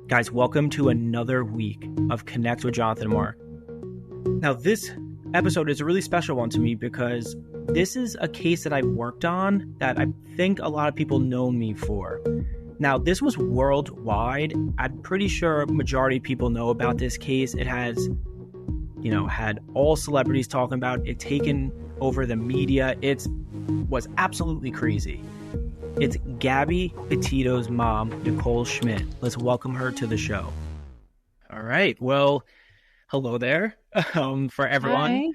Guys, welcome to another week of Connect with Jonathan and Mark. Now, this episode is a really special one to me because this is a case that I worked on that I think a lot of people know me for. Now, this was worldwide. I'm pretty sure a majority of people know about this case. It has, had all celebrities talking about it, taken over the media. It was absolutely crazy. It's Gabby Petito's mom, Nichole Schmidt. Let's welcome her to the show. All right. Well, hello there. For everyone, Hi.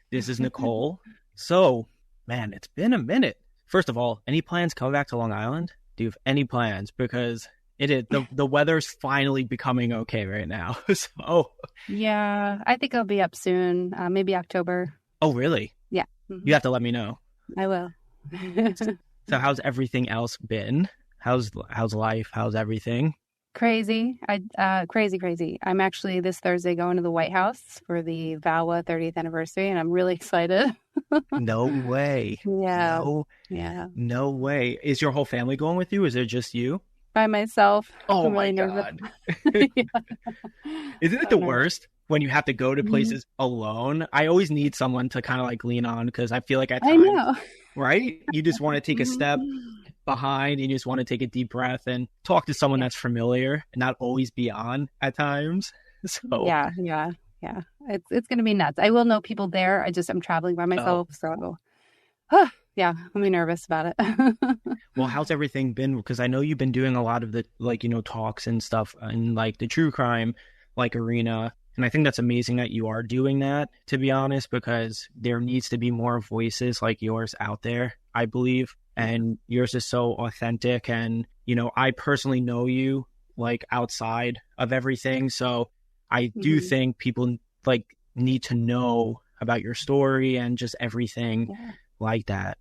This is Nichole. So, man, it's been a minute. First of all, any plans coming back to Long Island? Do you have any plans? Because the weather's finally becoming okay right now. So, Yeah, I think I'll be up soon. Maybe October. oh, really? Yeah. You have to let me know. I will. So, how's everything else been? How's life? How's everything? Crazy. Crazy. I'm actually this Thursday going to the White House for the VAWA 30th anniversary, and I'm really excited. No way. Yeah. Yeah. No way. Is your whole family going with you? Is it just you? By myself. Oh I'm my really nervous. God. Yeah. Isn't it the worst when you have to go to places alone? I always need someone to kind of like lean on because I feel like at I times, know. right? You just want to take a step behind and you just want to take a deep breath and talk to someone that's familiar and not always be on at times. So Yeah. It's gonna be nuts. I will know people there. I'm traveling by myself, so yeah, I'll be nervous about it. Well, how's everything been? Because I know you've been doing a lot of the talks and stuff in like the true crime arena. And I think that's amazing that you are doing that, to be honest, because there needs to be more voices like yours out there, I believe. And yours is so authentic. And, I personally know you like outside of everything. So I do think people need to know about your story and just everything like that.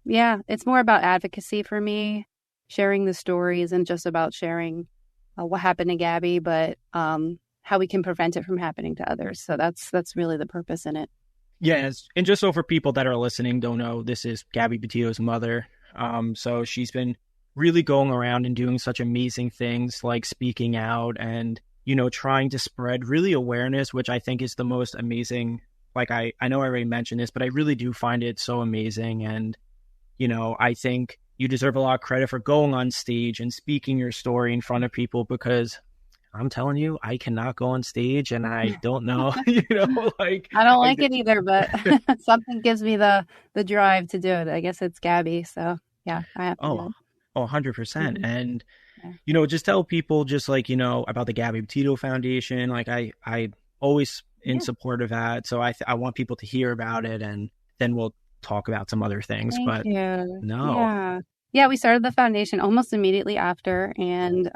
Yeah, it's more about advocacy for me. Sharing the story isn't just about sharing what happened to Gabby, but how we can prevent it from happening to others. So that's really the purpose in it. Yes, and just so for people that are listening don't know, this is Gabby Petito's mother. So she's been really going around and doing such amazing things like speaking out and, trying to spread really awareness, which I think is the most amazing. Like I know I already mentioned this, but I really do find it so amazing. And, I think you deserve a lot of credit for going on stage and speaking your story in front of people because I'm telling you, I cannot go on stage and I don't know, I don't like it either, but something gives me the drive to do it. I guess it's Gabby. So yeah, I have to do it. 100%. And, just tell people just about the Gabby Petito Foundation. Like I always in support of that. So I want people to hear about it and then we'll talk about some other things. Thank you. No. Yeah, we started the foundation almost immediately after. And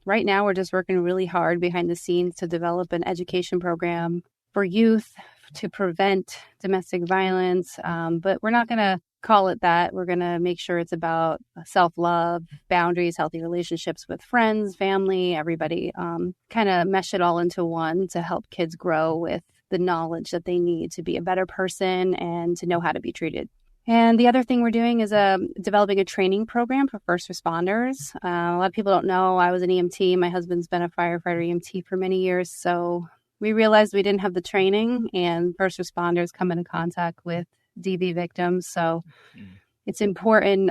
right now we're just working really hard behind the scenes to develop an education program for youth to prevent domestic violence. But we're not going to call it that. We're going to make sure it's about self-love, boundaries, healthy relationships with friends, family, everybody, kind of mesh it all into one to help kids grow with the knowledge that they need to be a better person and to know how to be treated. And the other thing we're doing is developing a training program for first responders. A lot of people don't know I was an EMT. My husband's been a firefighter EMT for many years. So we realized we didn't have the training and first responders come into contact with DV victims. So it's important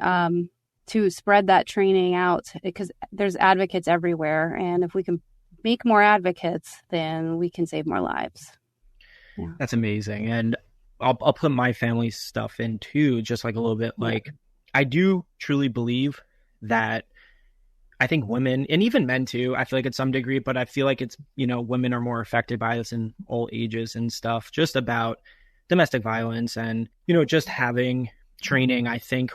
to spread that training out because there's advocates everywhere. And if we can make more advocates, then we can save more lives. Yeah. That's amazing. And I'll put my family stuff in too, just like a little bit. Like I do truly believe that I think women and even men too, I feel like at some degree, but I feel like it's, women are more affected by this in all ages and stuff, just about domestic violence and, just having training, I think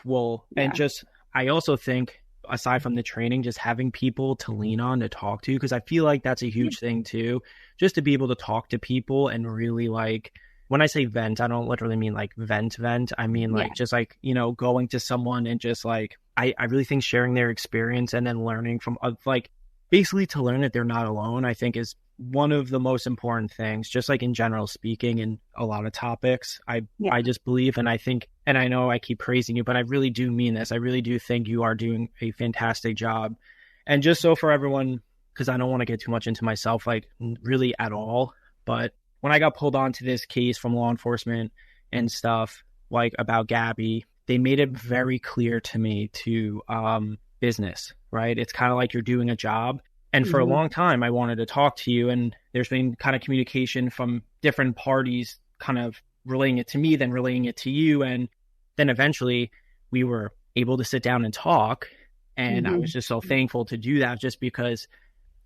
and just, I also think aside from the training, just having people to lean on to talk to, because I feel like that's a huge thing too, just to be able to talk to people and really when I say vent, I don't literally mean like vent. I mean just going to someone and just I really think sharing their experience and then learning from basically to learn that they're not alone, I think is one of the most important things, just like in general speaking in a lot of topics. I just believe, and I think, and I know I keep praising you, but I really do mean this. I really do think you are doing a fantastic job. And just so for everyone because I don't want to get too much into myself, like really at all. But when I got pulled onto this case from law enforcement and stuff, like about Gabby, they made it very clear to me to business, right? It's kind of like you're doing a job. And for a long time, I wanted to talk to you, and there's been kind of communication from different parties kind of relaying it to me, then relaying it to you. And then eventually we were able to sit down and talk. And I was just so thankful to do that, just because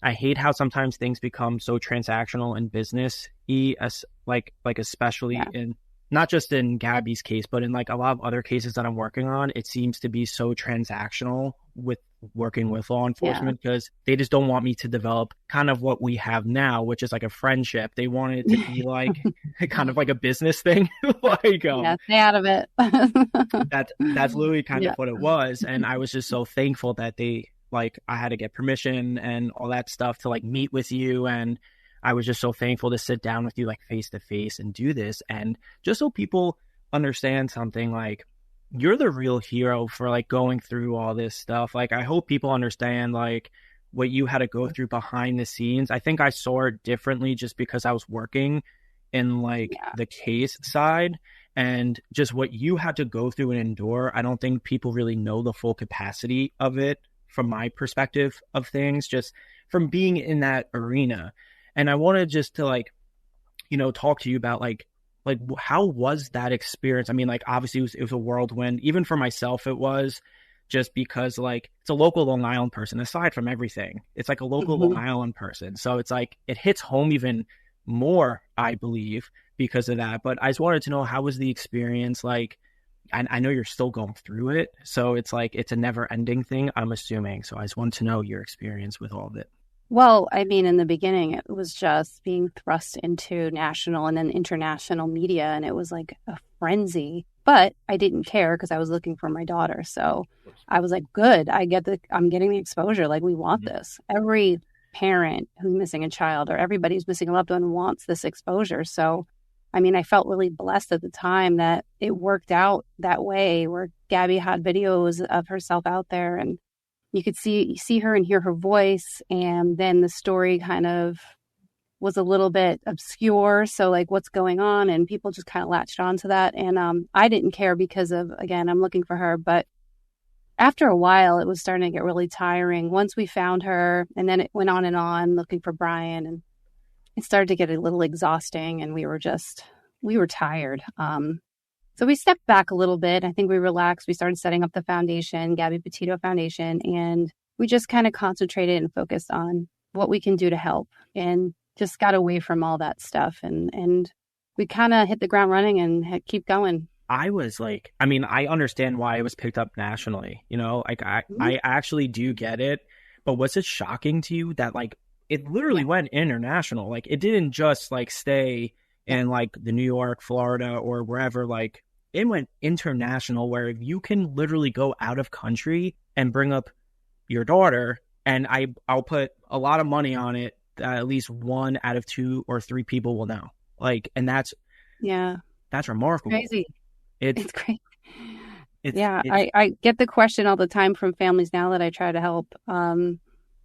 I hate how sometimes things become so transactional in business-y, as like especially in not just in Gabby's case, but in like a lot of other cases that I'm working on. It seems to be so transactional with working with law enforcement, because they just don't want me to develop kind of what we have now, which is like a friendship. They want it to be like kind of like a business thing. Like stay out of it. that's literally kind of what it was. And I was just so thankful that they, like, I had to get permission and all that stuff to like meet with you. And I was just so thankful to sit down with you like face to face and do this. And just so people understand something, like, you're the real hero for like going through all this stuff. Like, I hope people understand like what you had to go through behind the scenes. I think I saw it differently just because I was working in like the case side, and just what you had to go through and endure. I don't think people really know the full capacity of it from my perspective of things, just from being in that arena. And I wanted just to like, you know, talk to you about like how was that experience? I mean, like, obviously it was a whirlwind. Even for myself, it was, just because like it's a local Long Island person. Aside from everything, it's like a local Long Island person. So it's like it hits home even more, I believe, because of that. But I just wanted to know, how was the experience like? I know you're still going through it, so it's like it's a never ending thing, I'm assuming. So I just wanted to know your experience with all of it. Well, I mean, in the beginning, it was just being thrust into national and then international media, and it was like a frenzy. But I didn't care because I was looking for my daughter. So I was like, good, I'm getting the exposure. Like, we want this. Every parent who's missing a child, or everybody who's missing a loved one, wants this exposure. So, I mean, I felt really blessed at the time that it worked out that way, where Gabby had videos of herself out there, and you could see her and hear her voice. And then the story kind of was a little bit obscure. So like, what's going on? And people just kind of latched onto that. And I didn't care because of, again, I'm looking for her. But after a while, it was starting to get really tiring once we found her. And then it went on and on looking for Brian. And it started to get a little exhausting, and we were tired. So we stepped back a little bit. I think we relaxed. We started setting up the foundation, Gabby Petito Foundation, and we just kind of concentrated and focused on what we can do to help, and just got away from all that stuff. And we kind of hit the ground running and keep going. I was like, I mean, I understand why it was picked up nationally, you know, like I actually do get it. But was it shocking to you that like it literally went international? Like, it didn't just like stay in like the New York, Florida, or wherever. Like, it went international, where you can literally go out of country and bring up your daughter. And I'll put a lot of money on it that at least 1 out of 2 or 3 people will know. Like, and that's remarkable. Crazy. It's crazy. It's I get the question all the time from families now that I try to help.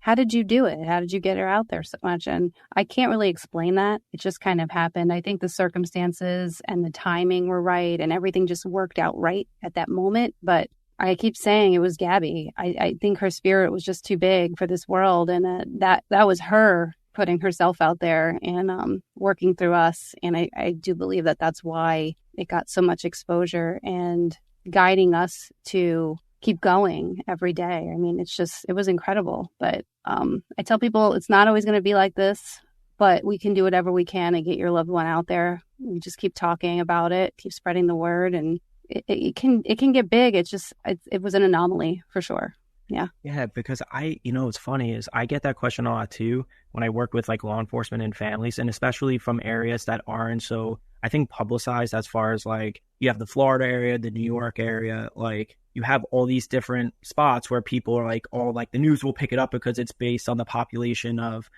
How did you do it? How did you get her out there so much? And I can't really explain that. It just kind of happened. I think the circumstances and the timing were right, and everything just worked out right at that moment. But I keep saying it was Gabby. I think her spirit was just too big for this world. And that was her putting herself out there and working through us. And I do believe that that's why it got so much exposure and guiding us to keep going every day. I mean, it was incredible. But I tell people it's not always going to be like this, but we can do whatever we can and get your loved one out there. We just keep talking about it, keep spreading the word, and it can get big. It was an anomaly for sure. Yeah. Yeah, because what's funny is I get that question a lot too when I work with like law enforcement and families, and especially from areas that aren't so, I think, publicized, as far as like you have the Florida area, the New York area, like you have all these different spots where people are like, all like the news will pick it up because it's based on the population of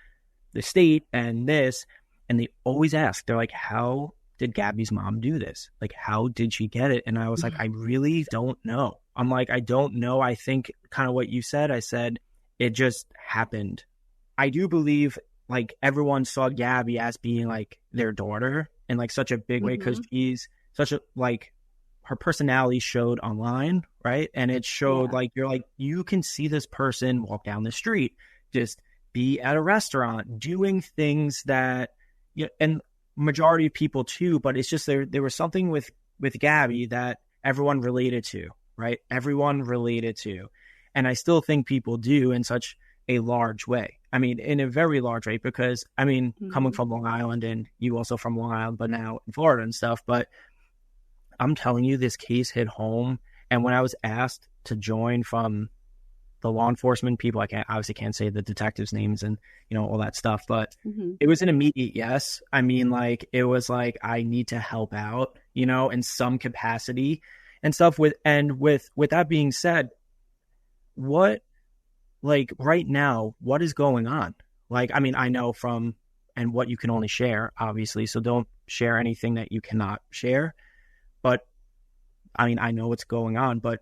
the state and this. And they always ask, they're like, how did Gabby's mom do this? Like, how did she get it? And I was like, I really don't know. I'm like, I don't know. I think kind of what you said, I said, it just happened. I do believe like everyone saw Gabby as being like their daughter in like such a big way because she's such a like her personality showed online, right? And it showed like you're like you can see this person walk down the street, just be at a restaurant, doing things that and majority of people too, but it's just there was something with Gabby that everyone related to, right? Everyone related to. And I still think people do in such a large way. I mean, in a very large way, because I mean, coming from Long Island and you also from Long Island, but now in Florida and stuff, but I'm telling you, this case hit home. And when I was asked to join from the law enforcement people, I obviously can't say the detectives' names and, all that stuff, but it was an immediate yes. I mean, like, it was like, I need to help out, in some capacity and stuff with that being said, what, like right now, what is going on? Like, I mean, I know from, and what you can only share, obviously, so don't share anything that you cannot share. But I mean, I know what's going on, but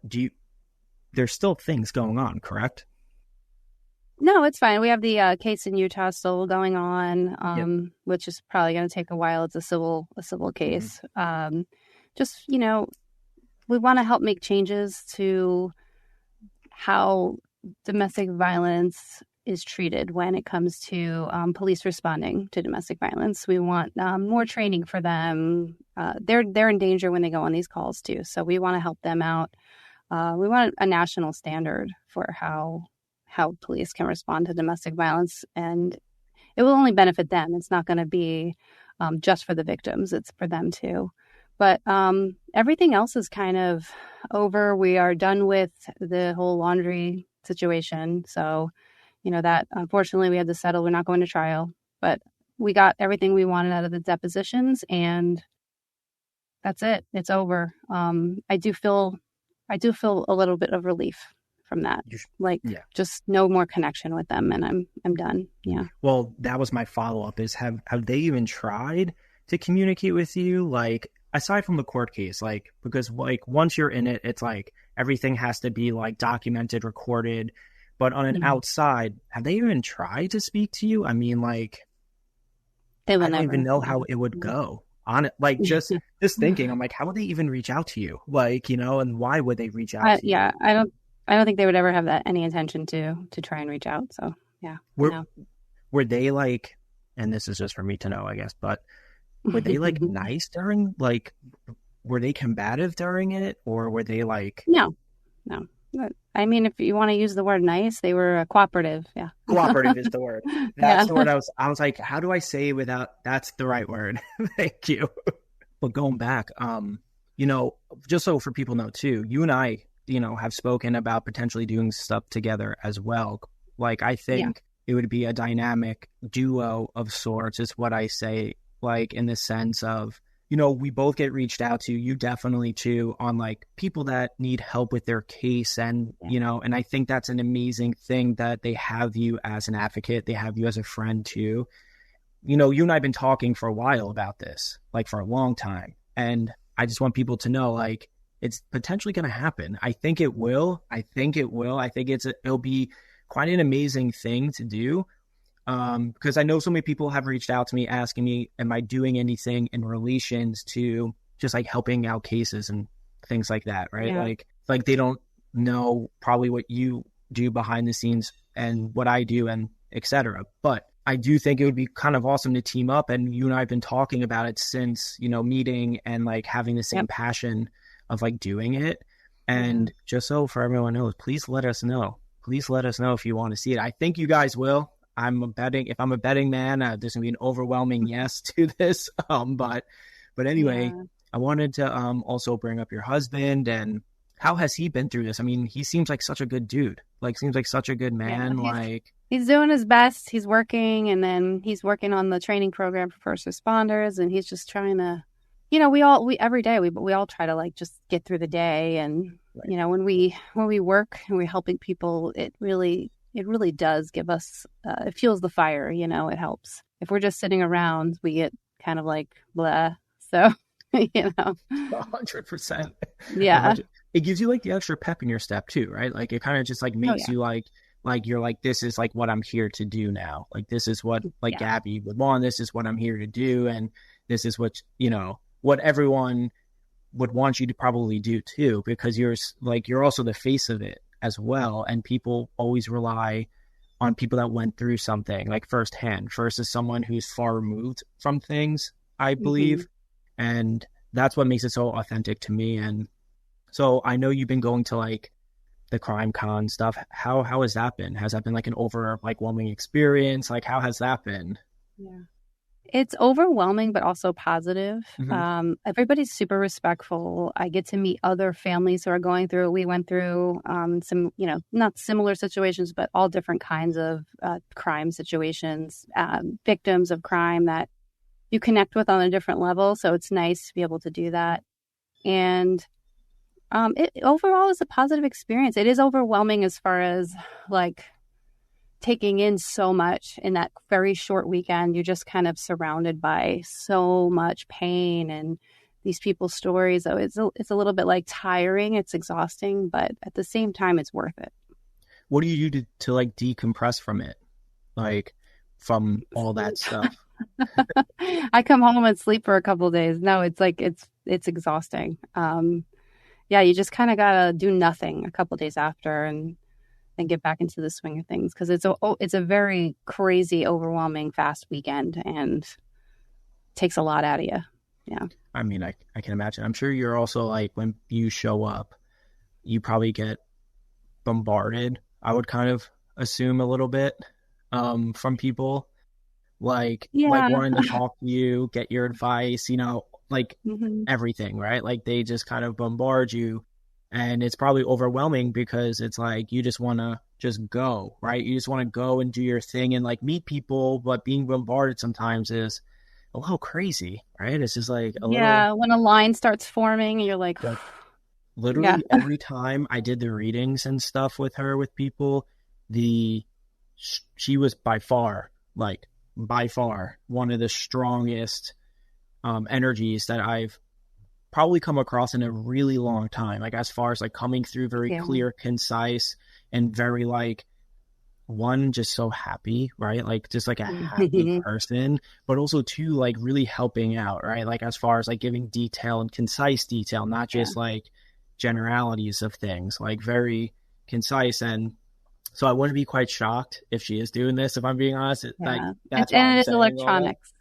there's still things going on, correct? No, it's fine. We have the case in Utah still going on, which is probably going to take a while. It's a civil case. Just, we want to help make changes to how domestic violence is treated when it comes to police responding to domestic violence. We want more training for them. They're in danger when they go on these calls too. So we want to help them out. We want a national standard for how police can respond to domestic violence, and it will only benefit them. It's not going to be just for the victims. It's for them too. But everything else is kind of over. We are done with the whole laundry situation. So, that unfortunately we had to settle. We're not going to trial, but we got everything we wanted out of the depositions, and that's it. It's over. I do feel a little bit of relief from that. Just no more connection with them, and I'm done. Yeah. Well, that was my follow-up is have they even tried to communicate with you? Like, aside from the court case, like, because like once you're in it, it's like everything has to be like documented, recorded, but on an outside, have they even tried to speak to you? I mean, like, I don't even know how it would go on it. Like, just thinking, I'm like, how would they even reach out to you? Like, and why would they reach out to you? Yeah, I don't think they would ever have any intention to try and reach out. So yeah. Were they like, and this is just for me to know, I guess, but were they like nice during, like, were they combative during it, or were they like? No. I mean, if you want to use the word nice, they were cooperative. Yeah. Cooperative is the word. That's the word I was like, how do I say it without, that's the right word. Thank you. But going back, just so for people know too, you and I, have spoken about potentially doing stuff together as well. Like, I think it would be a dynamic duo of sorts is what I say, like, in the sense of, we both get reached out to, you definitely too, on like people that need help with their case. And, and I think that's an amazing thing that they have you as an advocate. They have you as a friend too. You and I have been talking for a while about this, like for a long time. And I just want people to know, like, it's potentially going to happen. I think it will. I think it'll be quite an amazing thing to do. Because I know so many people have reached out to me asking me, am I doing anything in relations to just like helping out cases and things like that, right? Yeah. Like they don't know probably what you do behind the scenes and what I do and etc. But I do think it would be kind of awesome to team up, and you and I have been talking about it since, meeting and like having the same passion of like doing it. And just so for everyone knows, please let us know. Please let us know if you want to see it. I think you guys will. If I'm a betting man, there's gonna be an overwhelming yes to this. But anyway, I wanted to also bring up your husband, and how has he been through this? I mean, he seems like such a good dude. Like, seems like such a good man. He's doing his best. He's working, and then he's working on the training program for first responders, and he's just trying to, we every day we all try to like just get through the day, and when we work and we're helping people, it really does give us, it fuels the fire, it helps. If we're just sitting around, we get kind of like blah. So, 100%. Yeah. It gives you like the extra pep in your step too, right? Like it kind of just like makes you like like you're like, this is like what I'm here to do now. Like this is what like Yeah. Gabby would want. This is what I'm here to do, and this is what what everyone would want you to probably do too, because you're also the face of it as well, and people always rely on people that went through something like firsthand versus someone who's far removed from things, I Hmm. believe. And that's what makes it so authentic to me. And so I know you've been going to like the crime con stuff. How has that been? Has that been like an overwhelming experience? Like how has that been? Yeah. It's overwhelming, but also positive. Mm-hmm. Everybody's super respectful. I get to meet other families who are going through it. We went through some, not similar situations, but all different kinds of crime situations, victims of crime that you connect with on a different level. So it's nice to be able to do that. And it overall is a positive experience. It is overwhelming as far as like taking in so much in that very short weekend. You're just kind of surrounded by so much pain and these people's stories. So it's a little bit like tiring. It's exhausting, but at the same time, it's worth it. What do you do to like decompress from it? Like from all that Sleep. stuff? I come home and sleep for a couple of days. No, it's like it's exhausting. Yeah, you just kind of gotta do nothing a couple of days after and then get back into the swing of things because it's a very crazy, overwhelming, fast weekend and takes a lot out of you. Yeah. I mean, I can imagine. I'm sure you're also like when you show up, you probably get bombarded. I would kind of assume a little bit from people like Yeah. wanting to talk to you, get your advice, like Hmm. everything, right? Like they just kind of bombard you, and it's probably overwhelming because it's like you just want to just go, right? You just want to go and do your thing and like meet people, but being bombarded sometimes is a little crazy, right? It's just like a little Yeah. When a line starts forming, you're like, like yeah. literally every time I did the readings and stuff with her with people, the she was by far one of the strongest energies that I've probably come across in a really long time. Like as far as like coming through very Yeah. clear, concise, and very like one just so happy, right? Like just like a happy person, but also two like really helping out, right? Like as far as like giving detail and concise detail, not Yeah. just like generalities of things, like very concise. And so I wouldn't be quite shocked if she is doing this, if I'm being honest. Like Yeah. that's why And I'm it is saying all that. electronics.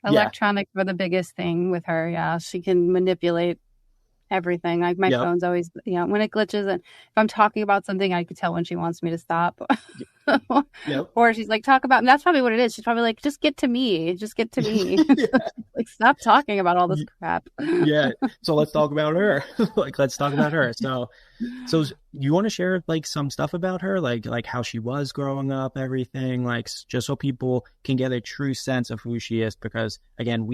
Yeah. Electronics were the biggest thing with her. Yeah. She can manipulate everything. Like my Yep. phone's always, when it glitches and if I'm talking about something, I could tell when she wants me to stop. Yep. Or she's like, talk about, and that's probably what it is. She's probably like, just get to me. Just get to me. Yeah. Like, stop talking about all this crap. Yeah. So let's talk about her. Like let's talk about her. So you want to share like some stuff about her, like how she was growing up, everything, like just so people can get a true sense of who she is, because again,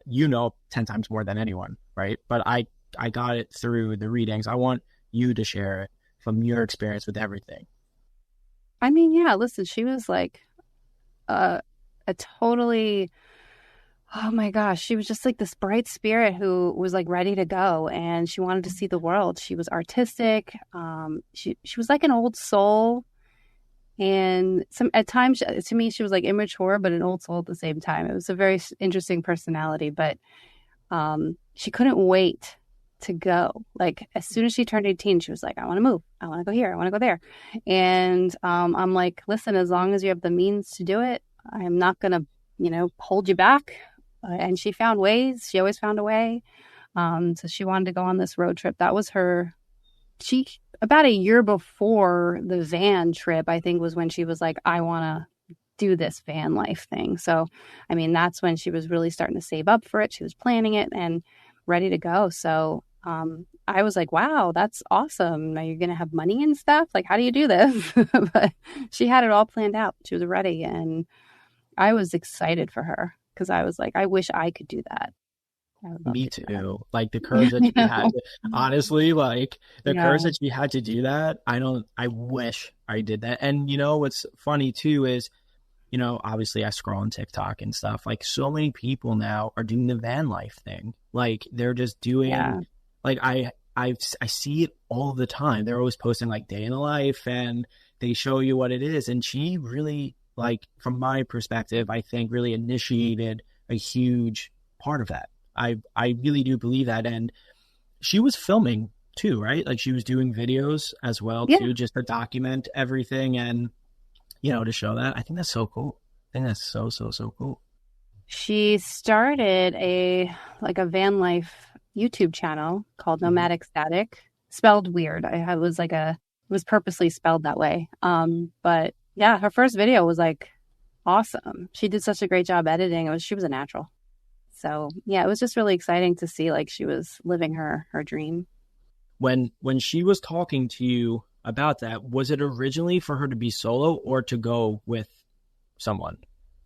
10 times more than anyone, right? But I got it through the readings. I want you to share it from your experience with everything. I mean, yeah, listen, she was like a, a totally, oh my gosh, she was just like this bright spirit who was like ready to go and she wanted to see the world. She was artistic. She was like an old soul. And at times to me, she was like immature, but an old soul at the same time. It was a very interesting personality, but she couldn't wait to go. Like as soon as she turned 18, she was like, I want to move. I want to go here. I want to go there. And I'm like, listen, as long as you have the means to do it, I'm not going to, hold you back. And she found ways. She always found a way. So she wanted to go on this road trip. That was she, about a year before the van trip, I think was when she was like, I want to do this van life thing. So, I mean, that's when she was really starting to save up for it. She was planning it and ready to go. So, I was like, wow, that's awesome. Now you're going to have money and stuff. Like, how do you do this? But she had it all planned out. She was ready. And I was excited for her because I was like, I wish I could do that. I would love Me to do that. too. Like the courage that she had to, honestly, like the Yeah. courage that she had to do that. I wish I did that. And what's funny too is, obviously I scroll on TikTok and stuff. Like so many people now are doing the van life thing. Like they're just Yeah. doing, like I see it all the time. They're always posting like day in the life, and they show you what it is. And she really, like, from my perspective, I think really initiated a huge part of that. I really do believe that. And she was filming too, right? Like she was doing videos as well too, just to document everything and, you know, to show that. I think that's so cool. I think that's so, so, so cool. She started a van life YouTube channel called Nomadic Static, spelled weird. It was purposely spelled that way. But yeah, her first video was like awesome. She did such a great job editing. She was a natural. So yeah, it was just really exciting to see like she was living her dream. When she was talking to you about that, was it originally for her to be solo or to go with someone?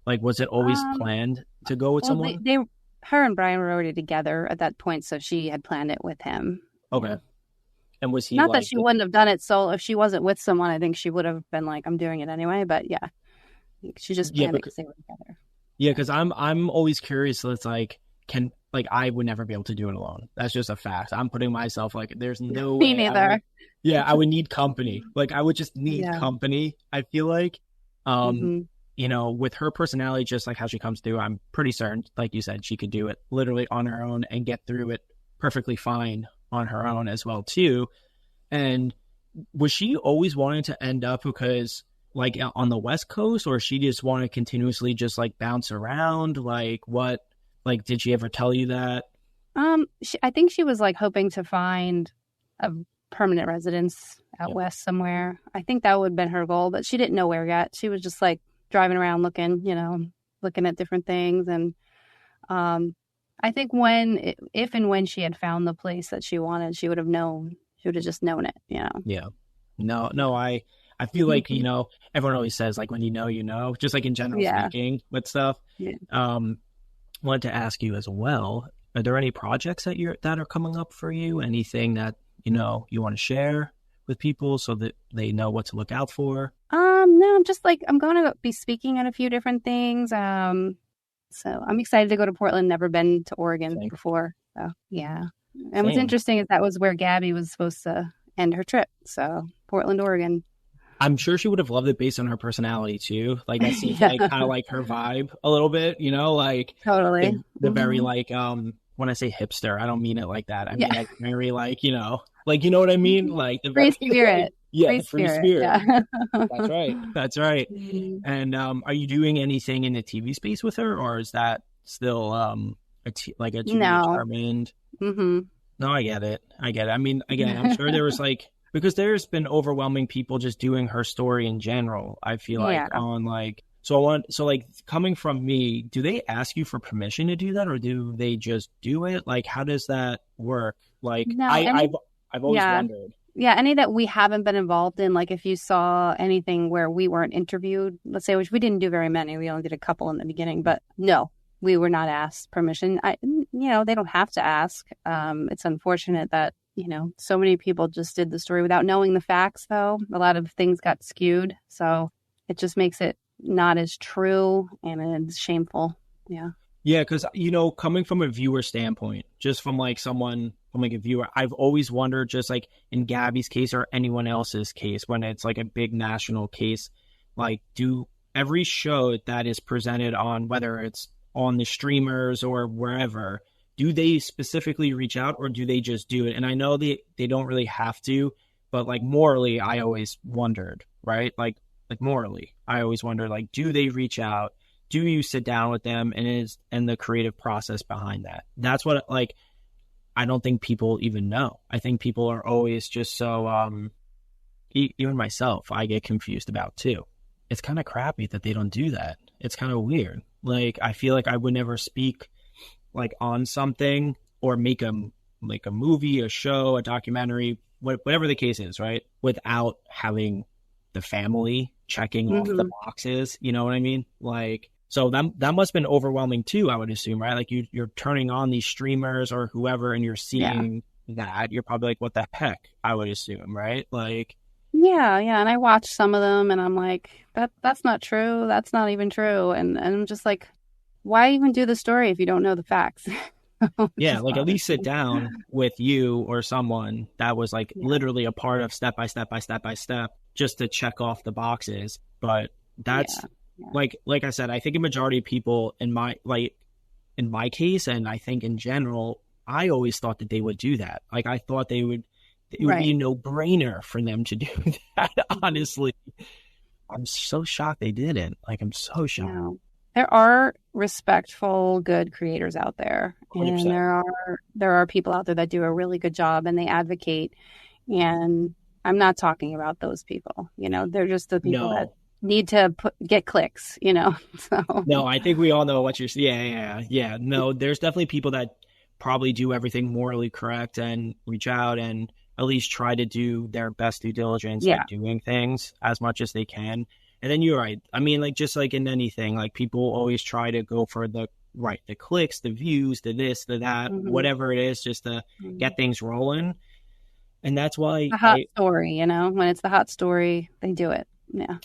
Like, was it always planned to go with someone? Her and Brian were already together at that point, so she had planned it with him. Okay. And was he not that she wouldn't have done it solo if she wasn't with someone? I think she would have been like, "I'm doing it anyway." But yeah, she just planned it because they were together. Yeah, because I'm always curious. So it's like, I would never be able to do it alone. That's just a fact. I'm putting myself like, there's no way. Me neither. I would need company. Like I would just need company. I feel like, you know, with her personality, just like how she comes through, I'm pretty certain, like you said, she could do it literally on her own and get through it perfectly fine on her own as well too. And was she always wanting to end up because like on the West Coast, or she just want to continuously just like bounce around? Like what, like, did she ever tell you that? I think she was like hoping to find a permanent residence out West somewhere. I think that would have been her goal, but she didn't know where yet. She was just like driving around looking at different things. And I think if and when she had found the place that she wanted, she would have known. She would have just known it, you know? Yeah. No, I feel like, you know, everyone always says like when you know, just like in general speaking with stuff. Yeah. Wanted to ask you as well, are there any projects that are coming up for you? Anything that, you know, you want to share with people so that they know what to look out for? No, I'm just like, I'm going to be speaking at a few different things. So I'm excited to go to Portland. Never been to Oregon before. So yeah. And what's interesting is that was where Gabby was supposed to end her trip. So Portland, Oregon. I'm sure she would have loved it based on her personality too. Like that seems like kind of like her vibe a little bit, you know, like totally the very like, when I say hipster, I don't mean it like that. I mean like very like, you know what I mean? Like the free spirit. Free spirit. Yeah. That's right. And are you doing anything in the TV space with her, or is that still like a TV determined? No, I get it. I mean, again, I'm sure there was like, because there's been overwhelming people just doing her story in general. I feel like on like, so like coming from me, do they ask you for permission to do that, or do they just do it? Like, how does that work? Like, no, I've always wondered. Yeah, any that we haven't been involved in, like if you saw anything where we weren't interviewed, let's say, which we didn't do very many, we only did a couple in the beginning, but no, we were not asked permission. They don't have to ask. It's unfortunate that, you know, so many people just did the story without knowing the facts, though. A lot of things got skewed. So it just makes it not as true, and it's shameful. Yeah. Yeah, because, you know, coming from a viewer standpoint, just from like someone, from like a viewer, I've always wondered, just like in Gabby's case or anyone else's case, when it's like a big national case, like do every show that is presented on, whether it's on the streamers or wherever, do they specifically reach out, or do they just do it? And I know they don't really have to, but like morally, I always wondered, right? Like morally, I always wondered, like, do they reach out? Do you sit down with them, and the creative process behind that? That's what, like, I don't think people even know. I think people are always just so, even myself, I get confused about too. It's kind of crappy that they don't do that. It's kind of weird. Like, I feel like I would never speak like on something or make a movie, a show, a documentary, whatever the case is, right? Without having the family checking off the boxes. You know what I mean? Like, so that must have been overwhelming too, I would assume, right? Like you're turning on these streamers or whoever, and you're seeing that. You're probably like, what the heck? I would assume, right? Like, yeah. And I watched some of them, and I'm like, that's not true. That's not even true. And I'm just like, why even do the story if you don't know the facts? Yeah, like at least sit down with you or someone that was like literally a part of step by step by step by step, just to check off the boxes. But that's Yeah. Yeah. like I said, I think a majority of people in my case, and I think in general, I always thought that they would do that. Like I thought it would be a Right. no-brainer for them to do that. Honestly, I'm so shocked they didn't. Like I'm so shocked. Yeah. There are respectful, good creators out there, and 100%. there are people out there that do a really good job and they advocate. And I'm not talking about those people. They're just the people that No. need to get clicks. So No, I think we all know what you're yeah. No, there's definitely people that probably do everything morally correct and reach out and at least try to do their best due diligence by yeah. doing things as much as they can. And then you're right. I mean, like just like in anything, like people always try to go for the clicks, the views, the this, the that, Hmm. whatever it is, just to get things rolling. And that's why A hot story, when it's the hot story, they do it. Yeah.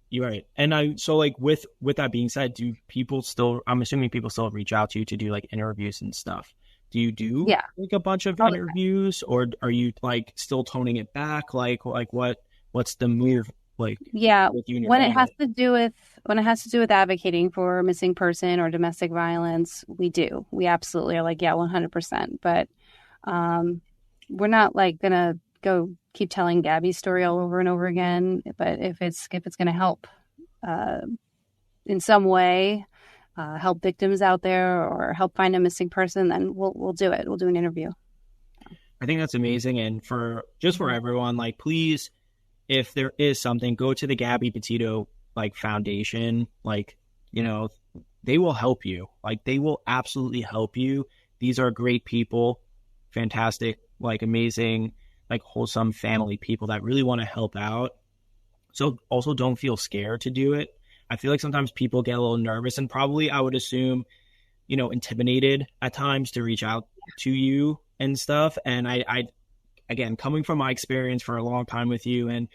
you're right. And so like with that being said, do people still, I'm assuming people still reach out to you to do like interviews and stuff. Do you do Yeah. like a bunch of All the interviews, or are you like still toning it back? Like what's the move like Yeah, with you and your when it has family? to do with advocating for a missing person or domestic violence, we do. We absolutely are like, yeah, 100%. But um, we're not like gonna go keep telling Gabby's story all over and over again. But if it's gonna help uh, in some way, help victims out there or help find a missing person, then we'll do it. We'll do an interview. I think that's amazing. And for Mhm. everyone, like please, if there is something, go to the Gabby Petito like foundation. Like, you know, they will help you. Like they will absolutely help you. These are great people, fantastic, like amazing, like wholesome family people that really want to help out. So also don't feel scared to do it. I feel like sometimes people get a little nervous and probably I would assume, intimidated at times to reach out to you and stuff. And I again, coming from my experience for a long time with you, and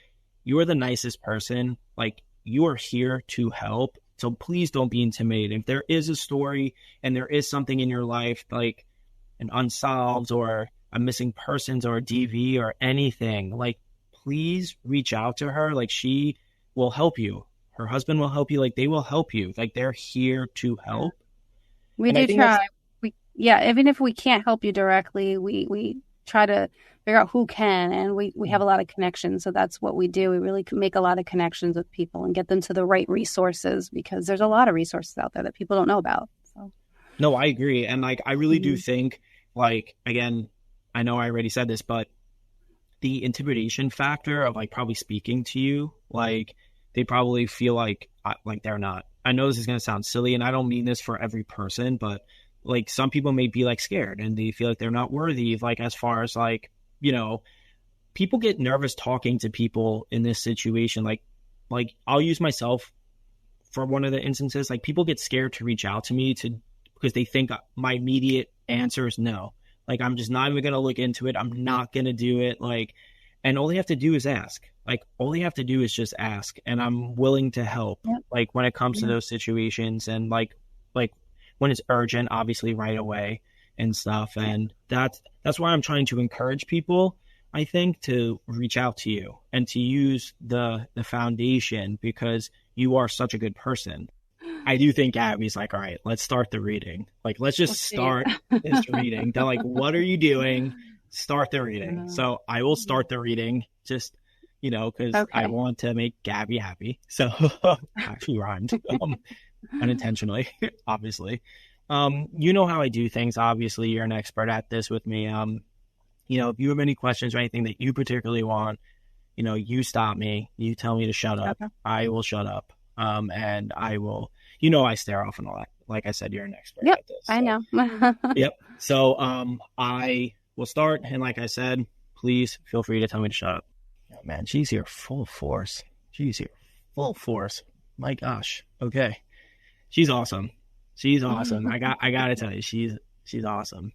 you are the nicest person. Like you are here to help. So please don't be intimidated. If there is a story and there is something in your life, like an unsolved or a missing persons or a DV or anything, like please reach out to her. Like she will help you. Her husband will help you. Like they will help you. Like they're here to help. We And I do think that's try. Yeah, even if we can't help you directly, we try to figure out who can, and we have a lot of connections. So that's what we do. We really make a lot of connections with people and get them to the right resources because there's a lot of resources out there that people don't know about. So, no, I agree. And like I really do mhm. think like again, I know I already said this, but the intimidation factor of like probably speaking to you, like they probably feel like they're not. I know this is going to sound silly and I don't mean this for every person, but like some people may be like scared and they feel like they're not worthy of like as far as like, you know, people get nervous talking to people in this situation. Like I'll use myself for one of the instances. Like people get scared to reach out to me to because they think my immediate answer is no. Like I'm just not even gonna look into it. I'm not gonna do it. Like, and all they have to do is ask. Like all they have to do is just ask, and I'm willing to help. Yep. Like when it comes to Yeah. those situations, and like when it's urgent, obviously right away and stuff. Yeah. And that's why I'm trying to encourage people. I think to reach out to you and to use the foundation because you are such a good person. I do think Abby's like, all right, let's start the reading. Like, let's We'll just see. start this reading. They're like, what are you doing? Start the reading. So I will start the reading just, because I Okay. want to make Gabby happy. So actually rhymed unintentionally, obviously. You know how I do things. Obviously, you're an expert at this with me. If you have any questions or anything that you particularly want, you stop me. You tell me to shut up. Okay. I will shut up. And I will, I stare off and all that. Like I said, you're an expert Yep. at this. I So, know. yep. So, I will start. And like I said, please feel free to tell me to shut up. Oh, man, she's here full force. She's here full force. My gosh. Okay. She's awesome. She's awesome. I gotta tell you, she's awesome.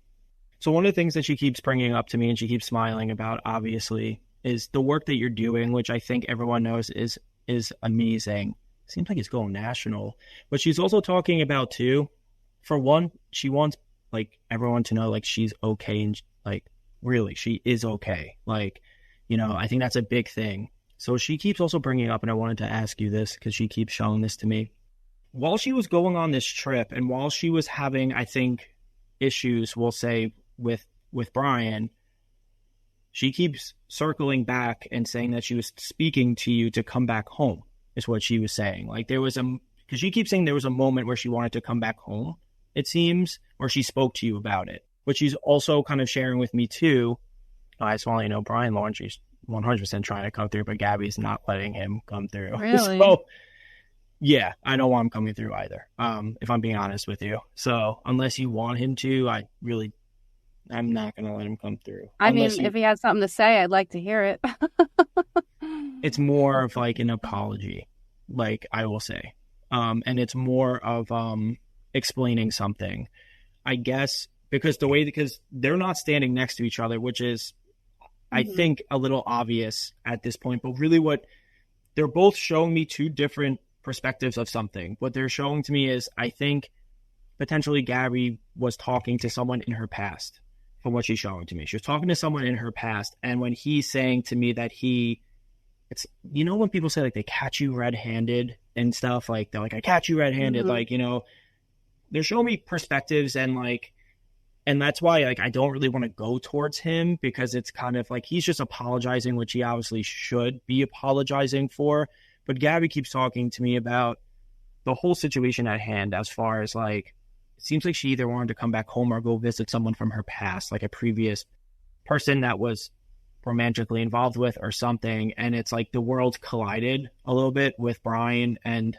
So one of the things that she keeps bringing up to me and she keeps smiling about, obviously, is the work that you're doing, which I think everyone knows is amazing. Seems like it's going national. But she's also talking about too, for one, she wants like everyone to know like she's okay and like really she is okay. Like, I think that's a big thing. So she keeps also bringing up, and I wanted to ask you this because she keeps showing this to me. While she was going on this trip and while she was having, I think, issues, we'll say, with Brian, she keeps circling back and saying that she was speaking to you to come back home, is what she was saying. Like there was because she keeps saying there was a moment where she wanted to come back home, it seems, or she spoke to you about it. But she's also kind of sharing with me too. I just want to let you know, Brian Laundrie's 100% trying to come through, but Gabby's not letting him come through. Really? So, yeah, I don't want him coming through either, if I'm being honest with you. So, unless you want him to, I'm not going to let him come through. I mean, if he has something to say, I'd like to hear it. It's more of like an apology, like I will say. And it's more of explaining something, I guess, because they're not standing next to each other, which is, I think, a little obvious at this point. But really what they're both showing me two different perspectives of something. What they're showing to me is, I think, potentially Gabby was talking to someone in her past, from what she's showing to me. She was talking to someone in her past. And when he's saying to me that it's, you know, when people say like they catch you red-handed and stuff, like they're like, I catch you red-handed, like, you know, they're showing me perspectives and that's why like I don't really want to go towards him, because it's kind of like he's just apologizing, which he obviously should be apologizing for. But Gabby keeps talking to me about the whole situation at hand, as far as like, it seems like she either wanted to come back home or go visit someone from her past, like a previous person that was romantically involved with or something. And it's like the worlds collided a little bit with Brian and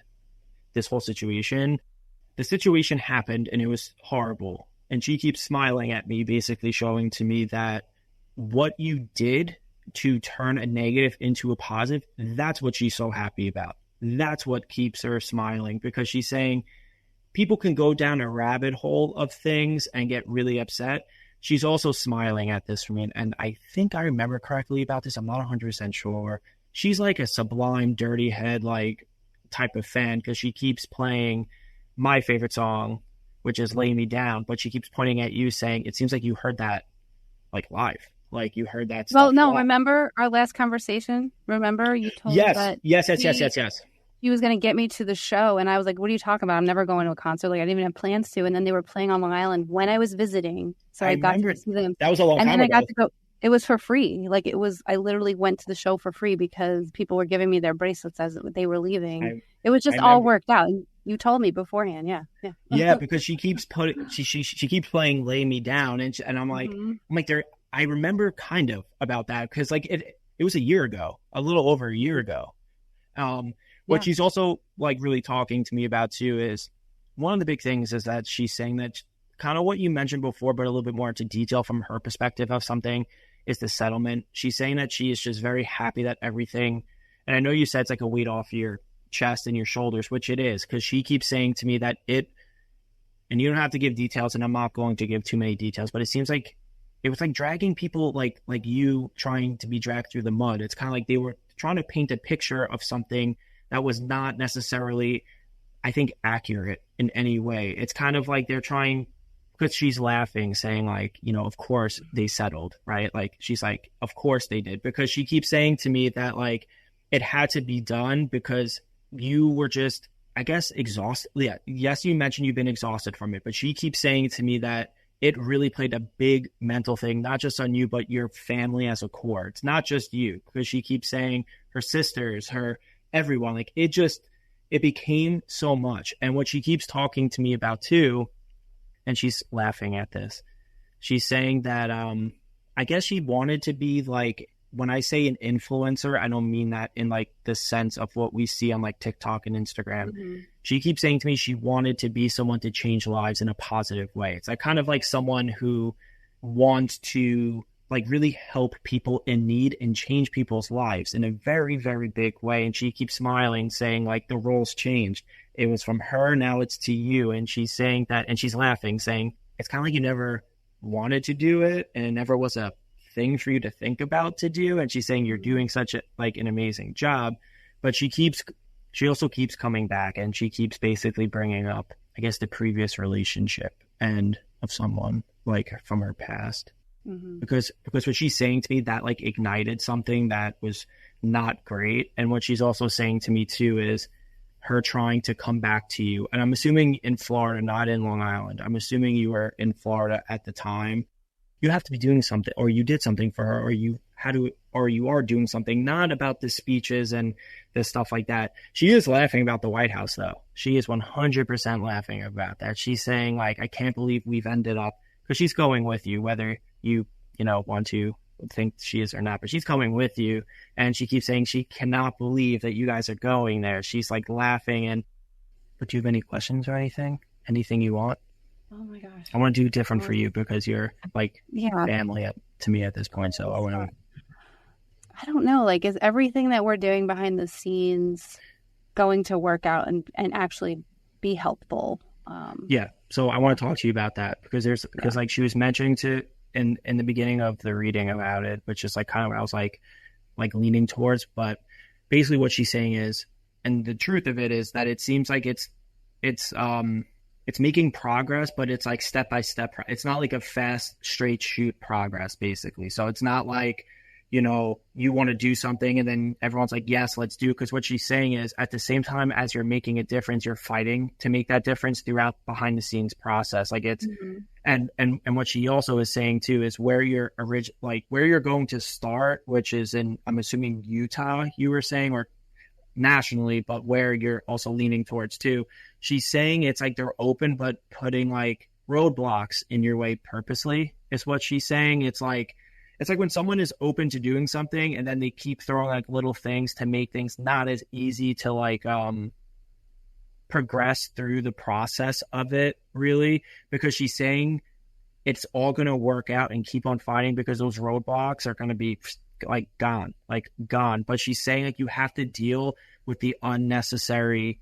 this whole situation. The situation happened and it was horrible. And she keeps smiling at me, basically showing to me that what you did to turn a negative into a positive, that's what she's so happy about. That's what keeps her smiling, because she's saying people can go down a rabbit hole of things and get really upset. She's also smiling at this for me. And I think I remember correctly about this. I'm not 100% sure. She's like a Sublime Dirty Head like type of fan, because she keeps playing my favorite song, which is Lay Me Down, but she keeps pointing at you saying, it seems like you heard that like live. Like you heard that stuff. Well, no, live. Remember our last conversation? Remember you told me that Yes. he was going to get me to the show, and I was like, what are you talking about? I'm never going to a concert. Like I didn't even have plans to. And then they were playing on Long Island when I was visiting. So I got to see them. That was a long time ago. And then I got to go. It was for free. Like I literally went to the show for free because people were giving me their bracelets as they were leaving. It was just all worked out. You told me beforehand, yeah. Yeah, because she keeps she keeps playing "Lay Me Down," and I'm like, I remember kind of about that, because like it was a year ago, a little over a year ago. What she's also like really talking to me about too is one of the big things is that she's saying that kind of what you mentioned before, but a little bit more into detail from her perspective of something, is the settlement. She's saying that she is just very happy that everything, and I know you said it's like a weight off your chest and your shoulders, which it is, because she keeps saying to me that and you don't have to give details, and I'm not going to give too many details, but it seems like it was like dragging people like you trying to be dragged through the mud. It's kind of like they were trying to paint a picture of something that was not necessarily, I think, accurate in any way. It's kind of like they're trying, because she's laughing, saying like, you know, of course they settled, right? Like she's like, of course they did, because she keeps saying to me that like it had to be done because you were just, I guess, exhausted. Yeah. Yes, you mentioned you've been exhausted from it, but she keeps saying to me that it really played a big mental thing, not just on you, but your family as a core. It's not just you, because she keeps saying her sisters, everyone, like it became so much. And what she keeps talking to me about too, and she's laughing at this, she's saying that, I guess she wanted to be like, when I say an influencer, I don't mean that in like the sense of what we see on like TikTok and Instagram. She keeps saying to me she wanted to be someone to change lives in a positive way. It's like kind of like someone who wants to like really help people in need and change people's lives in a very, very big way. And she keeps smiling, saying like the roles changed. It was from her, now it's to you. And she's saying that, and she's laughing, saying it's kind of like you never wanted to do it, and it never was a thing for you to think about to do. And she's saying you're doing such an amazing job. But she also keeps coming back, and she keeps basically bringing up, I guess, the previous relationship and of someone like from her past. because what she's saying to me, that like ignited something that was not great. And what she's also saying to me too is her trying to come back to you. And I'm assuming in Florida, not in Long Island. I'm assuming you were in Florida at the time. You have to be doing something, or you did something for her, or you are doing something, not about the speeches and the stuff like that. She is laughing about the White House, though. She is 100% laughing about that. She's saying, like, I can't believe we've ended up, because she's going with you, whether you want to think she is or not, but she's coming with you. And she keeps saying she cannot believe that you guys are going there. She's like laughing. But do you have any questions or anything? Anything you want? Oh my gosh. I want to do different for you because you're like family to me at this point. So I don't know. Like, is everything that we're doing behind the scenes going to work out and actually be helpful? Yeah. So I want to talk to you about that because like she was mentioning in the beginning of the reading about it, which is like kind of what I was like leaning towards. But basically what she's saying is, and the truth of it is that it seems like it's making progress, but it's like step by step. It's not like a fast, straight shoot progress, basically. So it's not like, you want to do something and then everyone's like, yes, let's do it. Because what she's saying is at the same time as you're making a difference, you're fighting to make that difference throughout behind the scenes process. Like it's, and what she also is saying too is where you're where you're going to start, which is in, I'm assuming Utah, you were saying, or nationally, but where you're also leaning towards too. She's saying it's like they're open, but putting like roadblocks in your way purposely is what she's saying. It's like when someone is open to doing something and then they keep throwing like little things to make things not as easy to like progress through the process of it, really, because she's saying it's all going to work out and keep on fighting because those roadblocks are going to be gone. But she's saying like you have to deal with the unnecessary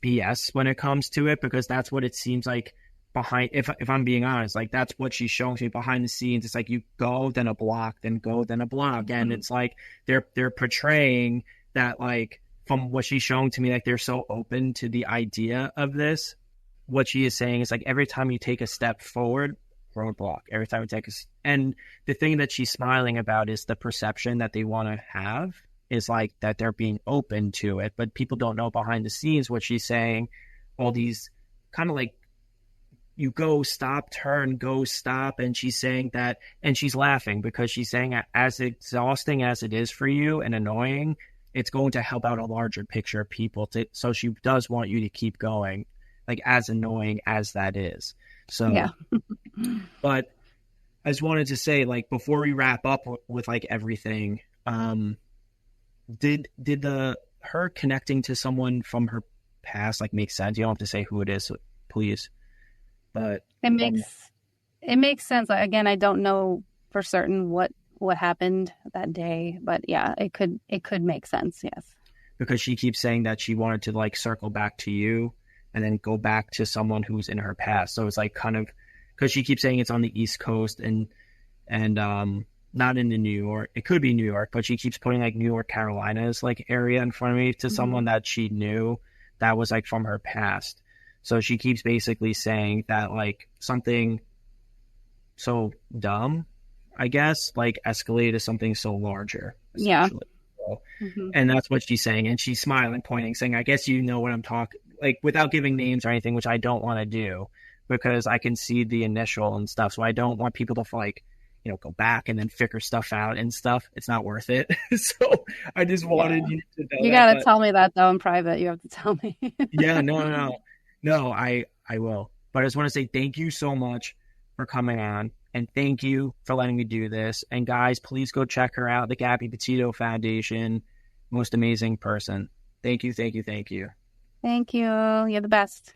BS when it comes to it, because that's what it seems like behind, if I'm being honest, like that's what she's showing me behind the scenes. It's like you go, then a block, then go, then a block. And it's like they're portraying that, like, from what she's showing to me, like they're so open to the idea of this. What she is saying is like every time you take a step forward, roadblock. Every time we and the thing that she's smiling about is the perception that they want to have is like that they're being open to it, but people don't know behind the scenes what she's saying. All these kind of like, you go, stop, turn, go, stop. And she's saying that, and she's laughing because she's saying as exhausting as it is for you and annoying, it's going to help out a larger picture of people. So she does want you to keep going, like as annoying as that is. So, yeah. But I just wanted to say, like, before we wrap up with like everything, did her connecting to someone from her past like make sense? You don't have to say who it is, please. But it makes sense. Like, again, I don't know for certain what happened that day, but yeah, it could make sense. Yes, because she keeps saying that she wanted to like circle back to you and then go back to someone who's in her past. So it's like kind of, because she keeps saying it's on the East Coast and not in the New York. It could be New York, but she keeps putting like New York, Carolinas like area in front of me to someone that she knew that was like from her past. So she keeps basically saying that like something so dumb, I guess, like escalated to something so larger. Yeah. So, and that's what she's saying. And she's smiling, pointing, saying, I guess you know what I'm talking, like without giving names or anything, which I don't want to do because I can see the initial and stuff. So I don't want people to like, go back and then figure stuff out and stuff. It's not worth it. So I just wanted you to know. You got to tell me that though in private. You have to tell me. Yeah, no, I will. But I just want to say thank you so much for coming on, and thank you for letting me do this. And guys, please go check her out, the Gabby Petito Foundation. Most amazing person. Thank you. Thank you. You're the best.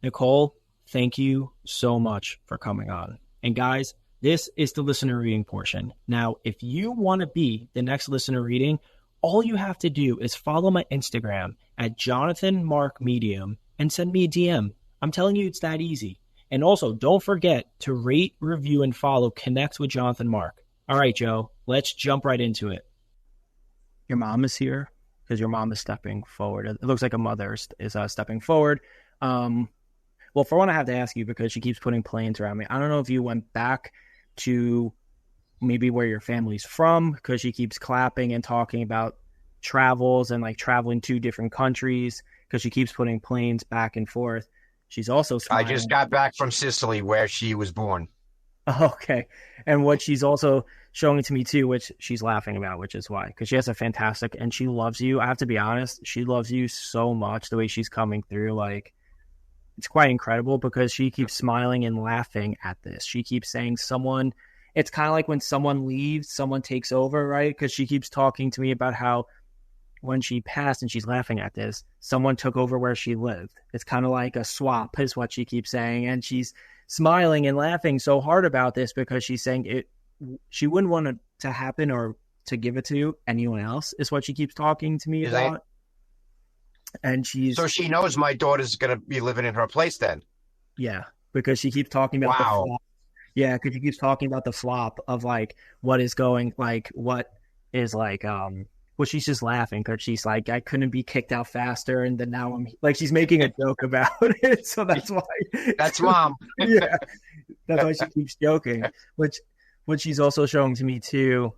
Nichole, thank you so much for coming on. And guys, this is the listener reading portion. Now, if you want to be the next listener reading, all you have to do is follow my Instagram at Jonathan Mark Medium and send me a DM. I'm telling you, it's that easy. And also, don't forget to rate, review, and follow Connect with Jonathan Mark. All right, Joe, let's jump right into it. Your mom is here because your mom is stepping forward. It looks like a mother is stepping forward. Well, for one, I have to ask you because she keeps putting planes around me. I don't know if you went back to maybe where your family's from, because she keeps clapping and talking about travels and like traveling to different countries, because she keeps putting planes back and forth. She's also I smiling. just got back from Sicily, where she was born. Okay. And what she's also showing to me too, which she's laughing about, which is why, because she has a fantastic, and she loves you. I have to be honest, she loves you so much the way she's coming through. Like, it's quite incredible because she keeps smiling and laughing at this. She keeps saying someone, it's kind of like when someone leaves, someone takes over, right? Because she keeps talking to me about how when she passed, and she's laughing at this, someone took over where she lived. It's kind of like a swap, is what she keeps saying. And she's smiling and laughing so hard about this because she's saying it, she wouldn't want it to happen or to give it to anyone else, is what she keeps talking to me Is that about. And she's, so? She knows my daughter's gonna be living in her place then. yeah, because she keeps talking about the Wow. flop. Yeah, because she keeps talking about the flop of like what is going, like what is like, well, she's just laughing because she's like, I couldn't be kicked out faster, and then now I'm like, she's making a joke about it, so that's why. That's mom. Yeah, that's why she keeps joking. Which, what she's also showing to me too.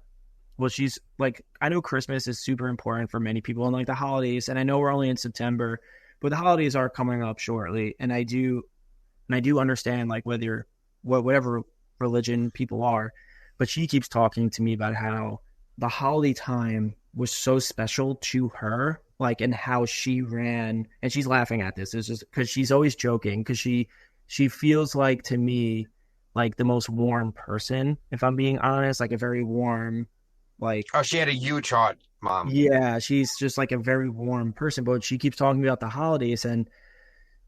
Well, she's like, I know Christmas is super important for many people, and like the holidays, and I know we're only in September, but the holidays are coming up shortly, and I do understand like whether whatever religion people are, but she keeps talking to me about how the holiday time was so special to her, like, and how she ran, and she's laughing at this. It's just because she's always joking, because she feels like, to me, like the most warm person, if I'm being honest, like a very warm, like, Oh, she had a huge heart, mom. yeah, she's just like a very warm person. But she keeps talking about the holidays, and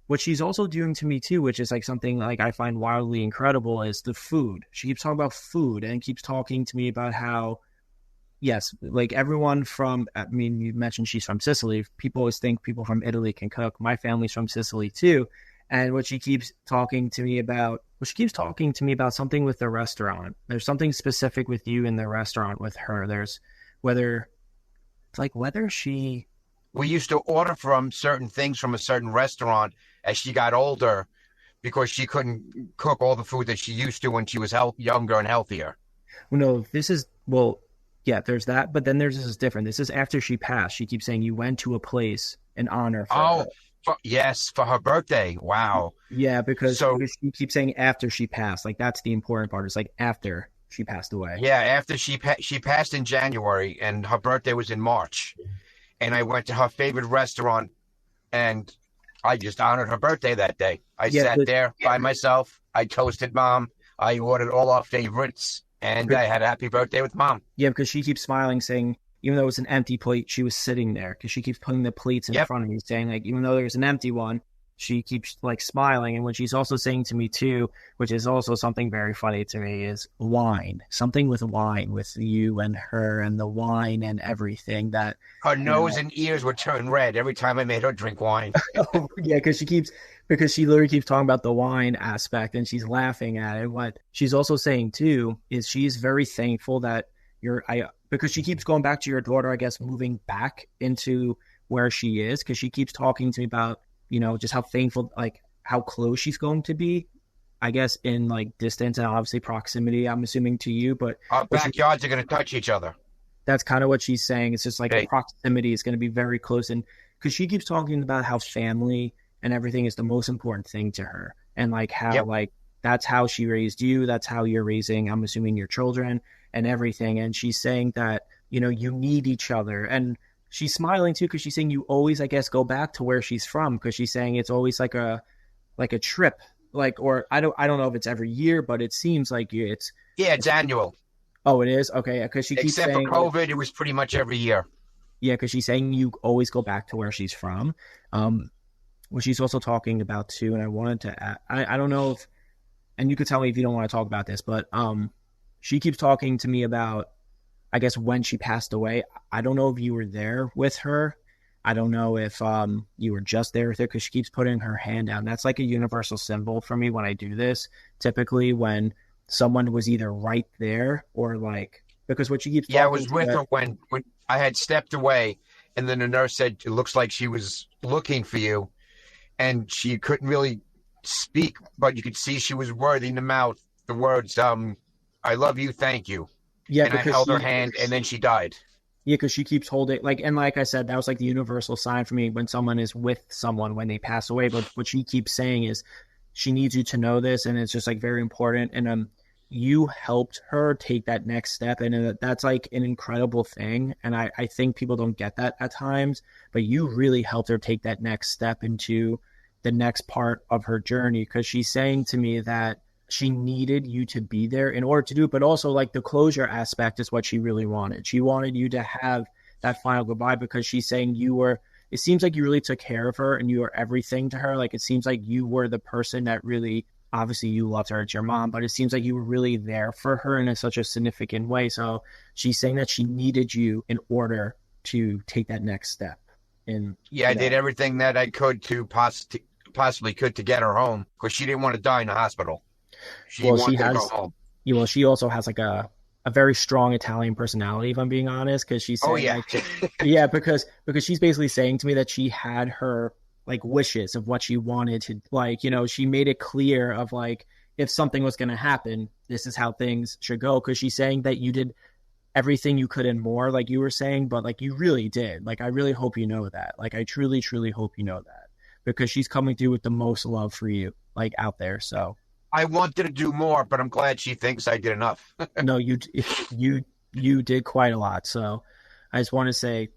what she's also doing to me too, which is like something like I find wildly incredible, is the food. She keeps talking about food and keeps talking to me about how, yes, like everyone from, I mean, you mentioned she's from Sicily. People always think people from Italy can cook. My family's from Sicily too. And what she keeps talking to me about, well, she keeps talking to me about something with the restaurant. There's something specific with you in the restaurant with her. There's whether, it's like whether she, We used to order from certain things from a certain restaurant as she got older because she couldn't cook all the food that she used to when she was younger and healthier. well, no, this is, well, yeah, there's that. But then there's this is different. This is after she passed. She keeps saying you went to a place in honor for her. Oh, yes, for her birthday. Wow. Yeah, So, because she keeps saying after she passed. Like that's the important part. It's like after she passed away. yeah, after she passed in January and her birthday was in March, and I went to her favorite restaurant and I just honored her birthday that day. I Yeah, sat there by myself. I toasted mom. I ordered all our favorites, and I had a happy birthday with mom. yeah, because she keeps smiling, saying even though it was an empty plate, she was sitting there because she keeps putting the plates in Yep. front of me, saying like even though there's an empty one, she keeps like smiling. And what she's also saying to me too, which is also something very funny to me, is wine. Something with wine, with you and her and the wine and everything that, Her you know. nose and ears would turn red every time I made her drink wine. Oh, yeah, because she literally keeps talking about the wine aspect and she's laughing at it. What she's also saying too is she's very thankful that because she keeps going back to your daughter, I guess, moving back into where she is, because she keeps talking to me about, just how thankful, like how close she's going to be, I guess, in like distance and obviously proximity, I'm assuming, to you, but Our what she, backyards are going to touch each other. that's kind of what she's saying. It's just like the Okay. proximity is going to be very close. And because she keeps talking about how family and everything is the most important thing to her. And like how, Yep. like, that's how she raised you. That's how you're raising, I'm assuming, your children and everything. And she's saying that, you need each other. And she's smiling too, because she's saying you always, I guess, go back to where she's from, because she's saying it's always like a trip. Like, or I don't know if it's every year, but it seems like it's, Yeah, it's annual. oh, it is? Okay. Because she keeps Except for saying, COVID, it was pretty much every year. yeah, because she's saying you always go back to where she's from. What she's also talking about too, and I wanted to, I don't know if, and you could tell me if you don't want to talk about this, but she keeps talking to me about, I guess, when she passed away. I don't know if you were there with her. I don't know if you were just there with her, because she keeps putting her hand down. That's like a universal symbol for me when I do this. Typically, when someone was either right there or like, because what she keeps Yeah, I talking was to with me, her when I had stepped away, and then the nurse said, it looks like she was looking for you, and she couldn't really speak, but you could see she was wording the mouth, the words, I love you, thank you. Yeah, And I because held her hand, and then she died. yeah, because she keeps holding, like, and like I said, that was like the universal sign for me when someone is with someone when they pass away. But what she keeps saying is she needs you to know this, and it's just like very important. And you helped her take that next step, and that's like an incredible thing. And I think people don't get that at times, but you really helped her take that next step into the next part of her journey, because she's saying to me that she needed you to be there in order to do it, but also like the closure aspect is what she really wanted. She wanted you to have that final goodbye, because she's saying it seems like you really took care of her and you were everything to her. Like, it seems like you were the person that really, obviously you loved her, it's your mom, but it seems like you were really there for her in such a significant way. So she's saying that she needed you in order to take that next step. And yeah, I did everything that I could to possibly could to get her home, because she didn't want to die in the hospital. She wanted to go home. Well, she also has like a very strong Italian personality, if I'm being honest, because she's saying, yeah, because she's basically saying to me that she had her like wishes of what she wanted to, like, she made it clear of like, if something was going to happen, this is how things should go. Because she's saying that you did everything you could and more, like you were saying, but like you really did. Like, I really hope you know that. Like, I truly, truly hope you know that, because she's coming through with the most love for you, like, out there. So I wanted to do more, but I'm glad she thinks I did enough. No, you did quite a lot. So I just want to say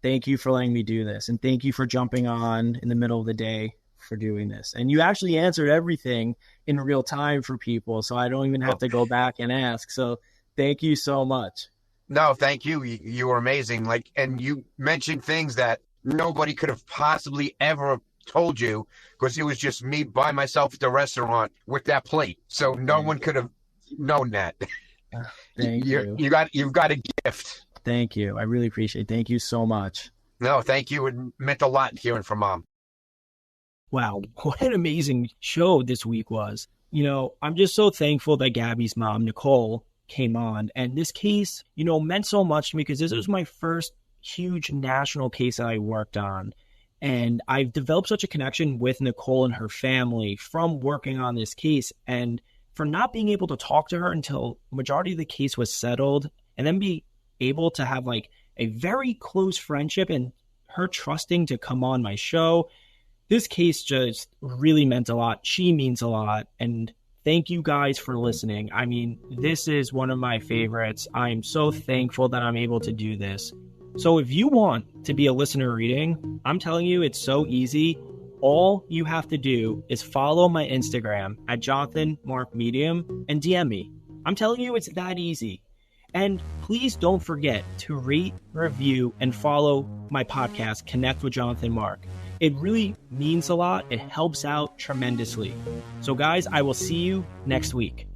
thank you for letting me do this, and thank you for jumping on in the middle of the day for doing this. And you actually answered everything in real time for people, so I don't even have to go back and ask. So thank you so much. No, thank you. You were amazing. Like, and you mentioned things that nobody could have possibly ever told you, because it was just me by myself at the restaurant with that plate, so no one could have known that. Thank you. You've got a gift. Thank you. I really appreciate it. Thank you so much. No, thank you. It meant a lot hearing from Mom. Wow, what an amazing show this week was. I'm just so thankful that Gabby's mom, Nichole, came on, and this case, meant so much to me, because this was my first huge national case that I worked on. And I've developed such a connection with Nichole and her family from working on this case. And for not being able to talk to her until the majority of the case was settled, and then be able to have like a very close friendship and her trusting to come on my show, this case just really meant a lot. She means a lot. And thank you guys for listening. I mean, this is one of my favorites. I'm so thankful that I'm able to do this. So if you want to be a listener reading, I'm telling you, it's so easy. All you have to do is follow my Instagram at Jonathan Mark Medium and DM me. I'm telling you, it's that easy. And please don't forget to rate, review, and follow my podcast, Connect with Jonathan Mark. It really means a lot. It helps out tremendously. So guys, I will see you next week.